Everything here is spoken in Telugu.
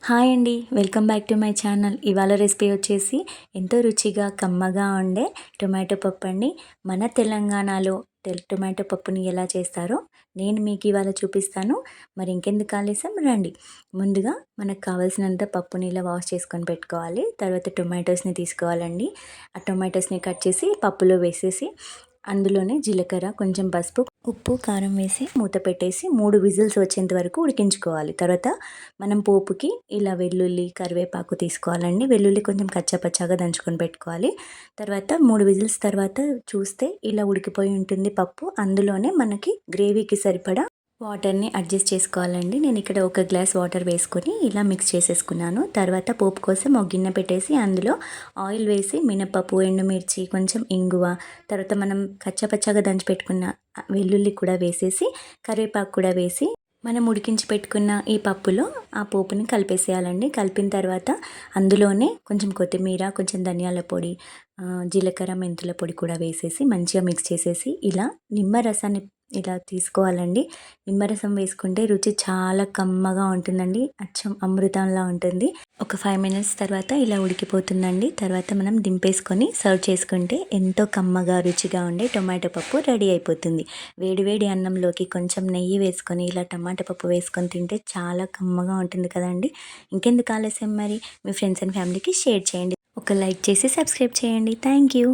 హాయ్ అండి, welcome back to my channel. ఇవాళ రెసిపీ వచ్చేసి ఎంతో రుచిగా కమ్మగా ఉండే టొమాటో పప్పు అండి. మన తెలంగాణలో టొమాటో పప్పుని ఎలా చేస్తారో నేను మీకు ఇవాళ చూపిస్తాను. మరి ఇంకెందుకు ఆలస్యం, రండి. ముందుగా మనకు కావాల్సినంత పప్పుని ఇలా వాష్ చేసుకొని పెట్టుకోవాలి. తర్వాత టొమాటోస్ని తీసుకోవాలండి. ఆ టొమాటోస్ని కట్ చేసి పప్పులో వేసేసి అందులోనే జీలకర్ర, కొంచెం పసుపు, ఉప్పు, కారం వేసి మూత పెట్టేసి 3 విజిల్స్ వచ్చేంత వరకు ఉడికించుకోవాలి. తర్వాత మనం పోపుకి ఇలా వెల్లుల్లి, కరివేపాకు తీసుకోవాలండి. వెల్లుల్లి కొంచెం కచ్చాపచ్చాగా దంచుకొని పెట్టుకోవాలి. తర్వాత 3 విజిల్స్ తర్వాత చూస్తే ఇలా ఉడికిపోయి ఉంటుంది పప్పు. అందులోనే మనకి గ్రేవీకి సరిపడా వాటర్ని అడ్జస్ట్ చేసుకోవాలండి. నేను ఇక్కడ 1 గ్లాస్ వాటర్ వేసుకొని ఇలా మిక్స్ చేసేసుకున్నాను. తర్వాత పోపు కోసం ఒక గిన్నె పెట్టేసి అందులో ఆయిల్ వేసి మినపప్పు, ఎండుమిర్చి, కొంచెం ఇంగువ, తర్వాత మనం కచ్చపచ్చగా దంచి పెట్టుకున్న వెల్లుల్లి కూడా వేసేసి, కరివేపాకు కూడా వేసి మనం ఉడికించి పెట్టుకున్న ఈ పప్పులో ఆ పోపుని కలిపేసేయాలండి. కలిపిన తర్వాత అందులోనే కొంచెం కొత్తిమీర, కొంచెం ధనియాల పొడి, జీలకర్ర, మెంతుల పొడి కూడా వేసేసి మంచిగా మిక్స్ చేసేసి ఇలా నిమ్మరసాన్ని ఇలా తీసుకోవాలండి. నిమ్మరసం వేసుకుంటే రుచి చాలా కమ్మగా ఉంటుందండి. అచ్చం అమృతంలా ఉంటుంది. ఒక 5 మినిట్స్ తర్వాత ఇలా ఉడికిపోతుందండి. తర్వాత మనం దింపేసుకొని సర్వ్ చేసుకుంటే ఎంతో కమ్మగా రుచిగా ఉండే టొమాటో పప్పు రెడీ అయిపోతుంది. వేడివేడి అన్నంలోకి కొంచెం నెయ్యి వేసుకొని ఇలా టమాటా పప్పు వేసుకొని తింటే చాలా కమ్మగా ఉంటుంది కదండి. ఇంకెందుకు ఆలస్యం, మరి మీ ఫ్రెండ్స్ అండ్ ఫ్యామిలీకి షేర్ చేయండి. ఒక లైక్ చేసి సబ్స్క్రైబ్ చేయండి. Thank you.